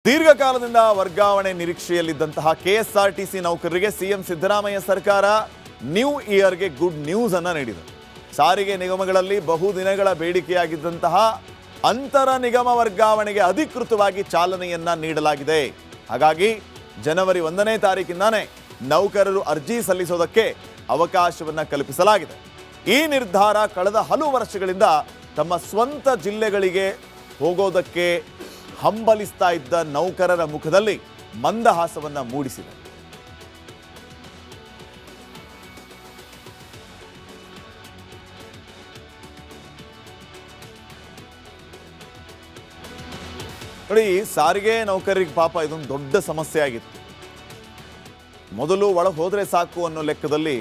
ದೀರ್ಘಕಾಲದಿಂದ ವರ್ಗಾವಣೆ ನಿರೀಕ್ಷೆಯಲ್ಲಿದ್ದಂತಹ ಕೆಎಸ್ಆರ್ಟಿಸಿ ನೌಕರರಿಗೆ ಸಿಎಂ ಸಿದ್ದರಾಮಯ್ಯ ಸರ್ಕಾರ ನ್ಯೂ ಇಯರ್ಗೆ ಗುಡ್ ನ್ಯೂಸ್ ಅನ್ನು ನೀಡಿದೆ. ಸಾರಿಗೆ ನಿಗಮಗಳಲ್ಲಿ ಬಹುದಿನಗಳ ಬೇಡಿಕೆಯಾಗಿದ್ದಂತಹ ಅಂತರ ನಿಗಮ ವರ್ಗಾವಣೆಗೆ ಅಧಿಕೃತವಾಗಿ ಚಾಲನೆಯನ್ನ ನೀಡಲಾಗಿದೆ. ಹಾಗಾಗಿ ಜನವರಿ 1ನೇ ತಾರೀಕಿಂದಾನೇ ನೌಕರರು ಅರ್ಜಿ ಸಲ್ಲಿಸೋದಕ್ಕೆ ಅವಕಾಶವನ್ನು ಕಲ್ಪಿಸಲಾಗಿದೆ. ಈ ನಿರ್ಧಾರ ಕಳೆದ ಹಲವು ವರ್ಷಗಳಿಂದ ತಮ್ಮ ಸ್ವಂತ ಜಿಲ್ಲೆಗಳಿಗೆ ಹೋಗೋದಕ್ಕೆ ಹಂಬಲಿಸ್ತಾ ಇದ್ದ ನೌಕರರ ಮುಖದಲ್ಲಿ ಮಂದಹಾಸವನ್ನ ಮೂಡಿಸಿದೆ. ನೋಡಿ, ಸಾರಿಗೆ ನೌಕರರಿಗೆ ಪಾಪ ಇದೊಂದು ದೊಡ್ಡ ಸಮಸ್ಯೆ ಆಗಿತ್ತು. ಮೊದಲು ಒಳಗೆ ಹೋದ್ರೆ ಸಾಕು ಅನ್ನೋ ಲೆಕ್ಕದಲ್ಲಿ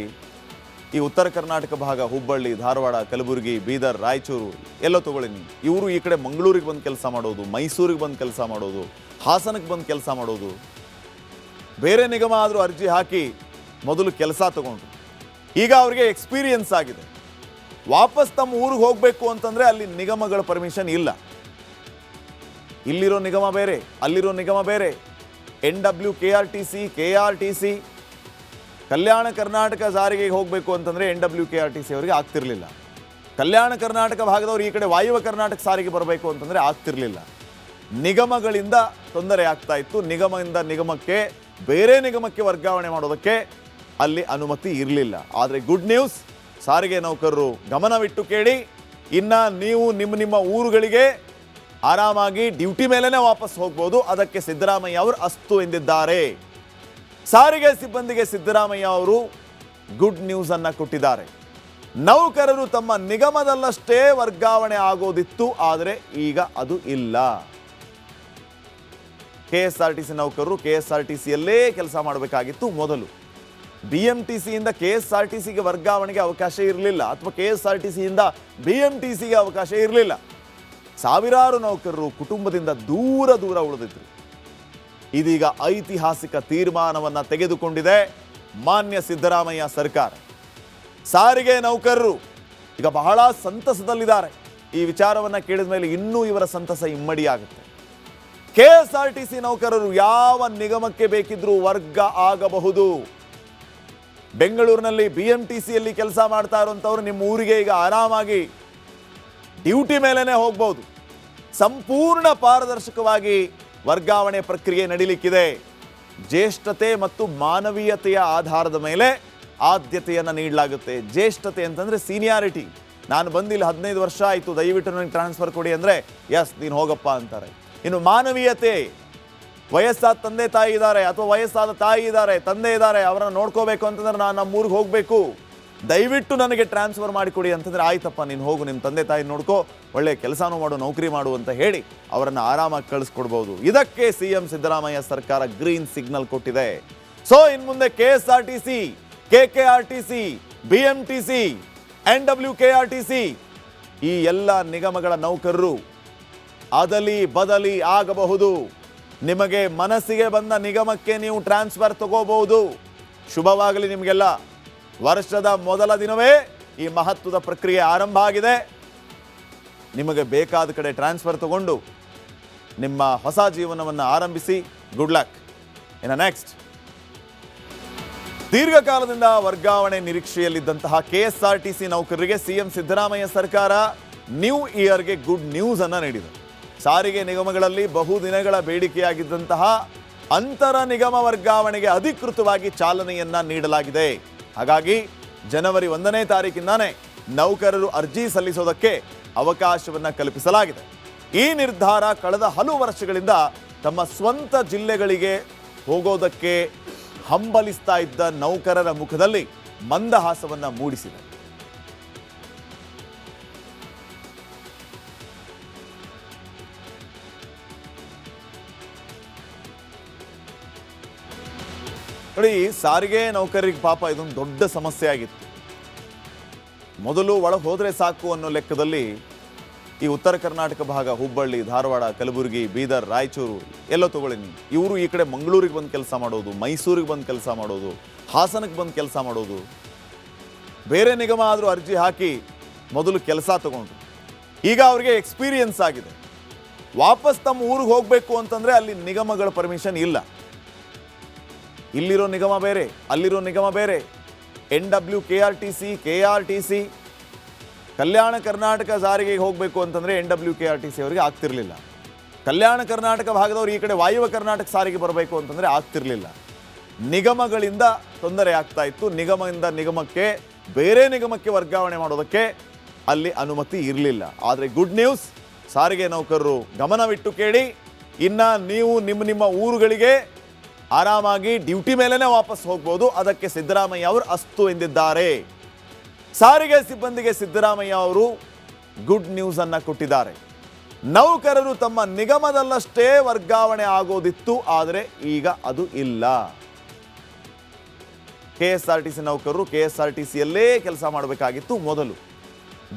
ಈ ಉತ್ತರ ಕರ್ನಾಟಕ ಭಾಗ, ಹುಬ್ಬಳ್ಳಿ, ಧಾರವಾಡ, ಕಲಬುರಗಿ, ಬೀದರ್, ರಾಯಚೂರು ಎಲ್ಲೋ ತಗೊಳ್ಳಿ ನೀವು, ಇವರು ಈ ಕಡೆ ಮಂಗಳೂರಿಗೆ ಬಂದು ಕೆಲಸ ಮಾಡೋದು, ಮೈಸೂರಿಗೆ ಬಂದು ಕೆಲಸ ಮಾಡೋದು, ಹಾಸನಕ್ಕೆ ಬಂದು ಕೆಲಸ ಮಾಡೋದು. ಬೇರೆ ನಿಗಮ ಆದರೂ ಅರ್ಜಿ ಹಾಕಿ ಮೊದಲು ಕೆಲಸ ತಗೊಂಡ್ರು. ಈಗ ಅವರಿಗೆ ಎಕ್ಸ್ಪೀರಿಯನ್ಸ್ ಆಗಿದೆ. ವಾಪಸ್ ತಮ್ಮ ಊರಿಗೆ ಹೋಗಬೇಕು ಅಂತಂದರೆ ಅಲ್ಲಿ ನಿಗಮಗಳ ಪರ್ಮಿಷನ್ ಇಲ್ಲ. ಇಲ್ಲಿರೋ ನಿಗಮ ಬೇರೆ, ಅಲ್ಲಿರೋ ನಿಗಮ ಬೇರೆ. NWKRTC, KRTC, ಕಲ್ಯಾಣ ಕರ್ನಾಟಕ ಸಾರಿಗೆಗೆ ಹೋಗಬೇಕು ಅಂತಂದರೆ NWKRTC ಅವರಿಗೆ ಆಗ್ತಿರಲಿಲ್ಲ. ಕಲ್ಯಾಣ ಕರ್ನಾಟಕ ಭಾಗದವರು ಈ ಕಡೆ ವಾಯುವ್ಯ ಕರ್ನಾಟಕ ಸಾರಿಗೆ ಬರಬೇಕು ಅಂತಂದರೆ ಆಗ್ತಿರಲಿಲ್ಲ. ನಿಗಮಗಳಿಂದ ತೊಂದರೆ ಆಗ್ತಾ ಇತ್ತು. ನಿಗಮದಿಂದ ನಿಗಮಕ್ಕೆ, ಬೇರೆ ನಿಗಮಕ್ಕೆ ವರ್ಗಾವಣೆ ಮಾಡೋದಕ್ಕೆ ಅಲ್ಲಿ ಅನುಮತಿ ಇರಲಿಲ್ಲ. ಆದರೆ ಗುಡ್ ನ್ಯೂಸ್, ಸಾರಿಗೆ ನೌಕರರು ಗಮನವಿಟ್ಟು ಕೇಳಿ, ಇನ್ನು ನೀವು ನಿಮ್ಮ ಊರುಗಳಿಗೆ ಆರಾಮಾಗಿ ಡ್ಯೂಟಿ ಮೇಲೇನೆ ವಾಪಸ್ ಹೋಗ್ಬೋದು. ಅದಕ್ಕೆ ಸಿದ್ದರಾಮಯ್ಯ ಅವರು ಅಸ್ತು ಎಂದಿದ್ದಾರೆ. ಸಾರಿಗೆ ಸಿಬ್ಬಂದಿಗೆ ಸಿದ್ದರಾಮಯ್ಯ ಅವರು ಗುಡ್ ನ್ಯೂಸ್ ಅನ್ನ ಕೊಟ್ಟಿದ್ದಾರೆ. ನೌಕರರು ತಮ್ಮ ನಿಗಮದಲ್ಲಷ್ಟೇ ವರ್ಗಾವಣೆ ಆಗೋದಿತ್ತು, ಆದರೆ ಈಗ ಅದು ಇಲ್ಲ. ಕೆಎಸ್ಆರ್ಟಿಸಿ ನೌಕರರು ಕೆಎಸ್ಆರ್ಟಿಸಿಯಲ್ಲೇ ಕೆಲಸ ಮಾಡಬೇಕಾಗಿತ್ತು. ಮೊದಲು BMTCಯಿಂದ ಕೆಎಸ್ಆರ್ಟಿಸಿಗೆ ವರ್ಗಾವಣೆಗೆ ಅವಕಾಶ ಇರಲಿಲ್ಲ, ಅಥವಾ ಕೆಎಸ್ಆರ್ಟಿಸಿಯಿಂದ BMTCಗೆ ಅವಕಾಶ ಇರಲಿಲ್ಲ. ಸಾವಿರಾರು ನೌಕರರು ಕುಟುಂಬದಿಂದ ದೂರ ಉಳಿದಿದ್ರು. ಇದೀಗ ಐತಿಹಾಸಿಕ ತೀರ್ಮಾನವನ್ನು ತೆಗೆದುಕೊಂಡಿದೆ ಮಾನ್ಯ ಸಿದ್ದರಾಮಯ್ಯ ಸರ್ಕಾರ. ಸಾರಿಗೆ ನೌಕರರು ಈಗ ಬಹಳ ಸಂತಸದಲ್ಲಿದ್ದಾರೆ. ಈ ವಿಚಾರವನ್ನು ಕೇಳಿದ ಮೇಲೆ ಇನ್ನೂ ಇವರ ಸಂತಸ ಇಮ್ಮಡಿಯಾಗುತ್ತೆ. ಕೆಎಸ್ಆರ್ಟಿಸಿ ನೌಕರರು ಯಾವ ನಿಗಮಕ್ಕೆ ಬೇಕಿದ್ರೂ ವರ್ಗ ಆಗಬಹುದು. ಬೆಂಗಳೂರಿನಲ್ಲಿ BMTCಯಲ್ಲಿ ಕೆಲಸ ಮಾಡ್ತಾ ಇರುವಂಥವ್ರು ನಿಮ್ಮ ಊರಿಗೆ ಈಗ ಆರಾಮಾಗಿ ಡ್ಯೂಟಿ ಮೇಲೇನೆ ಹೋಗ್ಬೋದು. ಸಂಪೂರ್ಣ ಪಾರದರ್ಶಕವಾಗಿ ವರ್ಗಾವಣೆ ಪ್ರಕ್ರಿಯೆ ನಡೀಲಿಕ್ಕಿದೆ. ಜ್ಯೇಷ್ಠತೆ ಮತ್ತು ಮಾನವೀಯತೆಯ ಆಧಾರದ ಮೇಲೆ ಆದ್ಯತೆಯನ್ನು ನೀಡಲಾಗುತ್ತೆ. ಜ್ಯೇಷ್ಠತೆ ಅಂತಂದರೆ ಸೀನಿಯಾರಿಟಿ. ನಾನು ಬಂದಿಲ್ಲ 15 ವರ್ಷ ಆಯಿತು, ದಯವಿಟ್ಟು ನನಗೆ ಟ್ರಾನ್ಸ್ಫರ್ ಕೊಡಿ ಅಂದರೆ ಎಸ್ ನೀನು ಹೋಗಪ್ಪ ಅಂತಾರೆ. ಇನ್ನು ಮಾನವೀಯತೆ, ವಯಸ್ಸಾದ ತಂದೆ ತಾಯಿ ಇದ್ದಾರೆ, ಅಥವಾ ವಯಸ್ಸಾದ ತಾಯಿ ಇದ್ದಾರೆ, ತಂದೆ ಇದ್ದಾರೆ, ಅವರನ್ನು ನೋಡ್ಕೋಬೇಕು ಅಂತಂದ್ರೆ ನಾನು ನಮ್ಮ ಊರಿಗೆ ಹೋಗಬೇಕು, ದಯವಿಟ್ಟು ನನಗೆ ಟ್ರಾನ್ಸ್ಫರ್ ಮಾಡಿಕೊಡಿ ಅಂತಂದರೆ ಆಯ್ತಪ್ಪ ನೀನು ಹೋಗು, ನಿಮ್ಮ ತಂದೆ ತಾಯಿ ನೋಡ್ಕೋ, ಒಳ್ಳೆ ಕೆಲಸನೂ ಮಾಡು, ನೌಕರಿ ಮಾಡು ಅಂತ ಹೇಳಿ ಅವರನ್ನು ಆರಾಮಾಗಿ ಕಳಿಸ್ಕೊಡ್ಬೋದು. ಇದಕ್ಕೆ ಸಿಎಂ ಸಿದ್ದರಾಮಯ್ಯ ಸರ್ಕಾರ ಗ್ರೀನ್ ಸಿಗ್ನಲ್ ಕೊಟ್ಟಿದೆ. ಸೊ ಇನ್ನು ಮುಂದೆ KSRTC, KKRTC, BMTC, NWKRTC ಈ ಎಲ್ಲ ನಿಗಮಗಳ ನೌಕರರು ಅದಲಿ ಬದಲಿ ಆಗಬಹುದು. ನಿಮಗೆ ಮನಸ್ಸಿಗೆ ಬಂದ ನಿಗಮಕ್ಕೆ ನೀವು ಟ್ರಾನ್ಸ್ಫರ್ ತಗೋಬಹುದು. ಶುಭವಾಗಲಿ ನಿಮಗೆಲ್ಲ. ವರ್ಷದ ಮೊದಲ ದಿನವೇ ಈ ಮಹತ್ವದ ಪ್ರಕ್ರಿಯೆ ಆರಂಭ ಆಗಿದೆ. ನಿಮಗೆ ಬೇಕಾದ ಕಡೆ ಟ್ರಾನ್ಸ್ಫರ್ ತಗೊಂಡು ನಿಮ್ಮ ಹೊಸ ಜೀವನವನ್ನು ಆರಂಭಿಸಿ. Good luck. ಇನ್ನು ನೆಕ್ಸ್ಟ್, ದೀರ್ಘಕಾಲದಿಂದ ವರ್ಗಾವಣೆ ನಿರೀಕ್ಷೆಯಲ್ಲಿದ್ದಂತಹ KSRTC ನೌಕರರಿಗೆ ಸಿಎಂ ಸಿದ್ದರಾಮಯ್ಯ ಸರ್ಕಾರ ನ್ಯೂ ಇಯರ್ಗೆ ಗುಡ್ ನ್ಯೂಸ್ ಅನ್ನು ನೀಡಿದೆ. ಸಾರಿಗೆ ನಿಗಮಗಳಲ್ಲಿ ಬಹುದಿನಗಳ ಬೇಡಿಕೆಯಾಗಿದ್ದಂತಹ ಅಂತರ ನಿಗಮ ವರ್ಗಾವಣೆಗೆ ಅಧಿಕೃತವಾಗಿ ಚಾಲನೆಯನ್ನ ನೀಡಲಾಗಿದೆ. ಹಾಗಾಗಿ ಜನವರಿ 1ನೇ ತಾರೀಕಿಂದಾನೇ ನೌಕರರು ಅರ್ಜಿ ಸಲ್ಲಿಸೋದಕ್ಕೆ ಅವಕಾಶವನ್ನು ಕಲ್ಪಿಸಲಾಗಿದೆ. ಈ ನಿರ್ಧಾರ ಕಳೆದ ಹಲವು ವರ್ಷಗಳಿಂದ ತಮ್ಮ ಸ್ವಂತ ಜಿಲ್ಲೆಗಳಿಗೆ ಹೋಗೋದಕ್ಕೆ ಹಂಬಲಿಸ್ತಾ ಇದ್ದ ನೌಕರರ ಮುಖದಲ್ಲಿ ಮಂದಹಾಸವನ್ನು ಮೂಡಿಸಿದೆ. ನೋಡಿ, ಸಾರಿಗೆ ನೌಕರರಿಗೆ ಪಾಪ ಇದೊಂದು ದೊಡ್ಡ ಸಮಸ್ಯೆ ಆಗಿತ್ತು. ಮೊದಲು ಒಳಗೆ ಹೋದರೆ ಸಾಕು ಅನ್ನೋ ಲೆಕ್ಕದಲ್ಲಿ ಈ ಉತ್ತರ ಕರ್ನಾಟಕ ಭಾಗ, ಹುಬ್ಬಳ್ಳಿ, ಧಾರವಾಡ, ಕಲಬುರಗಿ, ಬೀದರ್, ರಾಯಚೂರು ಎಲ್ಲೋ ತಗೊಳ್ಳಿ ನೀವು, ಇವರು ಈ ಕಡೆ ಮಂಗಳೂರಿಗೆ ಬಂದು ಕೆಲಸ ಮಾಡೋದು, ಮೈಸೂರಿಗೆ ಬಂದು ಕೆಲಸ ಮಾಡೋದು, ಹಾಸನಕ್ಕೆ ಬಂದು ಕೆಲಸ ಮಾಡೋದು. ಬೇರೆ ನಿಗಮ ಆದರೂ ಅರ್ಜಿ ಹಾಕಿ ಮೊದಲು ಕೆಲಸ ತಗೊಂಡ್ರು. ಈಗ ಅವರಿಗೆ ಎಕ್ಸ್ಪೀರಿಯನ್ಸ್ ಆಗಿದೆ. ವಾಪಸ್ ತಮ್ಮ ಊರಿಗೆ ಹೋಗಬೇಕು ಅಂತಂದರೆ ಅಲ್ಲಿ ನಿಗಮಗಳ ಪರ್ಮಿಷನ್ ಇಲ್ಲ. ಇಲ್ಲಿರೋ ನಿಗಮ ಬೇರೆ, ಅಲ್ಲಿರೋ ನಿಗಮ ಬೇರೆ. NWKRTC, KRTC, ಕಲ್ಯಾಣ ಕರ್ನಾಟಕ ಸಾರಿಗೆಗೆ ಹೋಗಬೇಕು ಅಂತಂದರೆ NWKRTC ಅವರಿಗೆ ಆಗ್ತಿರಲಿಲ್ಲ. ಕಲ್ಯಾಣ ಕರ್ನಾಟಕ ಭಾಗದವರು ಈ ಕಡೆ ವಾಯುವ್ಯ ಕರ್ನಾಟಕ ಸಾರಿಗೆ ಬರಬೇಕು ಅಂತಂದರೆ ಆಗ್ತಿರಲಿಲ್ಲ. ನಿಗಮಗಳಿಂದ ತೊಂದರೆ ಆಗ್ತಾ ಇತ್ತು. ನಿಗಮದಿಂದ ನಿಗಮಕ್ಕೆ, ಬೇರೆ ನಿಗಮಕ್ಕೆ ವರ್ಗಾವಣೆ ಮಾಡೋದಕ್ಕೆ ಅಲ್ಲಿ ಅನುಮತಿ ಇರಲಿಲ್ಲ. ಆದರೆ ಗುಡ್ ನ್ಯೂಸ್, ಸಾರಿಗೆ ನೌಕರರು ಗಮನವಿಟ್ಟು ಕೇಳಿ, ಇನ್ನು ನೀವು ನಿಮ್ಮ ಊರುಗಳಿಗೆ ಆರಾಮಾಗಿ ಡ್ಯೂಟಿ ಮೇಲೇ ವಾಪಸ್ ಹೋಗ್ಬೋದು. ಅದಕ್ಕೆ ಸಿದ್ದರಾಮಯ್ಯ ಅವರು ಅಸ್ತು ಎಂದಿದ್ದಾರೆ. ಸಾರಿಗೆ ಸಿಬ್ಬಂದಿಗೆ ಸಿದ್ದರಾಮಯ್ಯ ಅವರು ಗುಡ್ ನ್ಯೂಸ್ ಅನ್ನು ಕೊಟ್ಟಿದ್ದಾರೆ. ನೌಕರರು ತಮ್ಮ ನಿಗಮದಲ್ಲಷ್ಟೇ ವರ್ಗಾವಣೆ ಆಗೋದಿತ್ತು, ಆದರೆ ಈಗ ಅದು ಇಲ್ಲ. KSRTC ನೌಕರರು KSRTCಯಲ್ಲೇ ಕೆಲಸ ಮಾಡಬೇಕಾಗಿತ್ತು. ಮೊದಲು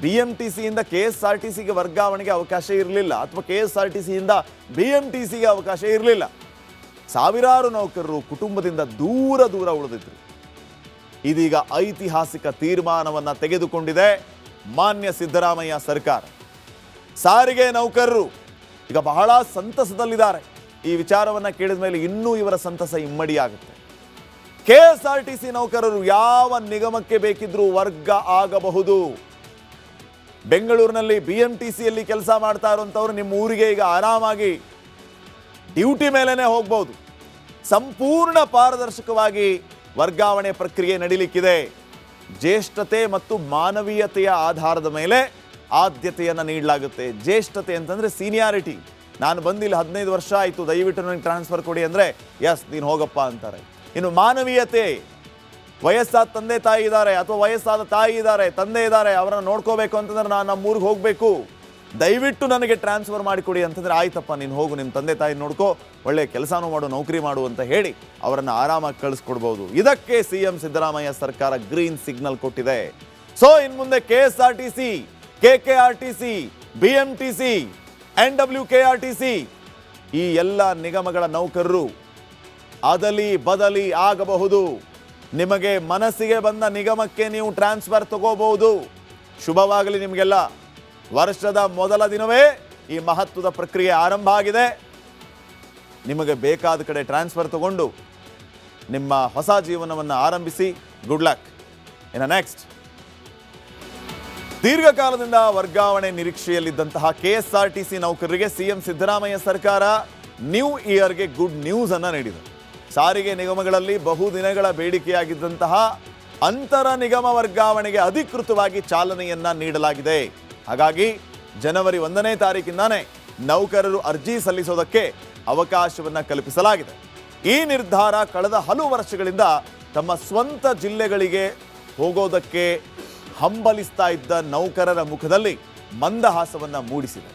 BMTCಯಿಂದ KSRTCಗೆ ವರ್ಗಾವಣೆಗೆ ಅವಕಾಶ ಇರಲಿಲ್ಲ, ಅಥವಾ KSRTCಯಿಂದ BMTCಗೆ ಅವಕಾಶ ಇರಲಿಲ್ಲ. ಸಾವಿರಾರು ನೌಕರರು ಕುಟುಂಬದಿಂದ ದೂರ ಉಳಿದಿದ್ರು. ಇದೀಗ ಐತಿಹಾಸಿಕ ತೀರ್ಮಾನವನ್ನು ತೆಗೆದುಕೊಂಡಿದೆ ಮಾನ್ಯ ಸಿದ್ದರಾಮಯ್ಯ ಸರ್ಕಾರ. ಸಾರಿಗೆ ನೌಕರರು ಈಗ ಬಹಳ ಸಂತಸದಲ್ಲಿದ್ದಾರೆ. ಈ ವಿಚಾರವನ್ನು ಕೇಳಿದ ಮೇಲೆ ಇನ್ನೂ ಇವರ ಸಂತಸ ಇಮ್ಮಡಿಯಾಗುತ್ತೆ. KSRTC ನೌಕರರು ಯಾವ ನಿಗಮಕ್ಕೆ ಬೇಕಿದ್ರೂ ವರ್ಗ ಆಗಬಹುದು. ಬೆಂಗಳೂರಿನಲ್ಲಿ BMTCಯಲ್ಲಿ ಕೆಲಸ ಮಾಡ್ತಾ ಇರುವಂಥವ್ರು ನಿಮ್ಮ ಊರಿಗೆ ಈಗ ಆರಾಮಾಗಿ ಡ್ಯೂಟಿ ಮೇಲೇ ಹೋಗ್ಬೋದು. ಸಂಪೂರ್ಣ ಪಾರದರ್ಶಕವಾಗಿ ವರ್ಗಾವಣೆ ಪ್ರಕ್ರಿಯೆ ನಡೀಲಿಕ್ಕಿದೆ. ಜ್ಯೇಷ್ಠತೆ ಮತ್ತು ಮಾನವೀಯತೆಯ ಆಧಾರದ ಮೇಲೆ ಆದ್ಯತೆಯನ್ನು ನೀಡಲಾಗುತ್ತೆ. ಜ್ಯೇಷ್ಠತೆ ಅಂತಂದರೆ ಸೀನಿಯಾರಿಟಿ. ನಾನು ಬಂದಿಲ್ಲ 15 ವರ್ಷ ಆಯಿತು, ದಯವಿಟ್ಟು ನನಗೆ ಟ್ರಾನ್ಸ್ಫರ್ ಕೊಡಿ ಅಂದರೆ ಎಸ್ ನೀನು ಹೋಗಪ್ಪ ಅಂತಾರೆ. ಇನ್ನು ಮಾನವೀಯತೆ, ವಯಸ್ಸಾದ ತಂದೆ ತಾಯಿ ಇದ್ದಾರೆ, ಅಥವಾ ವಯಸ್ಸಾದ ತಾಯಿ ಇದ್ದಾರೆ, ತಂದೆ ಇದ್ದಾರೆ, ಅವರನ್ನು ನೋಡ್ಕೋಬೇಕು ಅಂತಂದ್ರೆ ನಾನು ನಮ್ಮ ಊರಿಗೆ ಹೋಗಬೇಕು, ದಯವಿಟ್ಟು ನನಗೆ ಟ್ರಾನ್ಸ್ಫರ್ ಮಾಡಿಕೊಡಿ ಅಂತಂದರೆ ಆಯ್ತಪ್ಪ ನೀನು ಹೋಗು, ನಿಮ್ಮ ತಂದೆ ತಾಯಿ ನೋಡ್ಕೋ, ಒಳ್ಳೆ ಕೆಲಸನೂ ಮಾಡು, ನೌಕರಿ ಮಾಡು ಅಂತ ಹೇಳಿ ಅವರನ್ನು ಆರಾಮಾಗಿ ಕಳಿಸ್ಕೊಡ್ಬೋದು. ಇದಕ್ಕೆ CM ಸಿದ್ದರಾಮಯ್ಯ ಸರ್ಕಾರ ಗ್ರೀನ್ ಸಿಗ್ನಲ್ ಕೊಟ್ಟಿದೆ. ಸೊ ಇನ್ನು ಮುಂದೆ KSRTC, KKRTC, BMTC, NWKRTC ಈ ಎಲ್ಲ ನಿಗಮಗಳ ನೌಕರರು ಅದಲಿ ಬದಲಿ ಆಗಬಹುದು. ನಿಮಗೆ ಮನಸ್ಸಿಗೆ ಬಂದ ನಿಗಮಕ್ಕೆ ನೀವು ಟ್ರಾನ್ಸ್ಫರ್ ತಗೋಬಹುದು. ಶುಭವಾಗಲಿ ನಿಮಗೆಲ್ಲ. ವರ್ಷದ ಮೊದಲ ದಿನವೇ ಈ ಮಹತ್ವದ ಪ್ರಕ್ರಿಯೆ ಆರಂಭ ಆಗಿದೆ. ನಿಮಗೆ ಬೇಕಾದ ಕಡೆ ಟ್ರಾನ್ಸ್ಫರ್ ತಗೊಂಡು ನಿಮ್ಮ ಹೊಸ ಜೀವನವನ್ನು ಆರಂಭಿಸಿ. Good luck. ಇನ್ನು ನೆಕ್ಸ್ಟ್, ದೀರ್ಘಕಾಲದಿಂದ ವರ್ಗಾವಣೆ ನಿರೀಕ್ಷೆಯಲ್ಲಿದ್ದಂತಹ KSRTC ನೌಕರರಿಗೆ CM ಸಿದ್ದರಾಮಯ್ಯ ಸರ್ಕಾರ ನ್ಯೂ ಇಯರ್ಗೆ ಗುಡ್ ನ್ಯೂಸ್ ಅನ್ನು ನೀಡಿದೆ. ಸಾರಿಗೆ ನಿಗಮಗಳಲ್ಲಿ ಬಹುದಿನಗಳ ಬೇಡಿಕೆಯಾಗಿದ್ದಂತಹ ಅಂತರ ನಿಗಮ ವರ್ಗಾವಣೆಗೆ ಅಧಿಕೃತವಾಗಿ ಚಾಲನೆಯನ್ನ ನೀಡಲಾಗಿದೆ. ಹಾಗಾಗಿ ಜನವರಿ 1ನೇ ತಾರೀಕಿಂದಾನೇ ನೌಕರರು ಅರ್ಜಿ ಸಲ್ಲಿಸೋದಕ್ಕೆ ಅವಕಾಶವನ್ನು ಕಲ್ಪಿಸಲಾಗಿದೆ. ಈ ನಿರ್ಧಾರ ಕಳೆದ ಹಲವು ವರ್ಷಗಳಿಂದ ತಮ್ಮ ಸ್ವಂತ ಜಿಲ್ಲೆಗಳಿಗೆ ಹೋಗೋದಕ್ಕೆ ಹಂಬಲಿಸ್ತಾ ಇದ್ದ ನೌಕರರ ಮುಖದಲ್ಲಿ ಮಂದಹಾಸವನ್ನು ಮೂಡಿಸಿದೆ.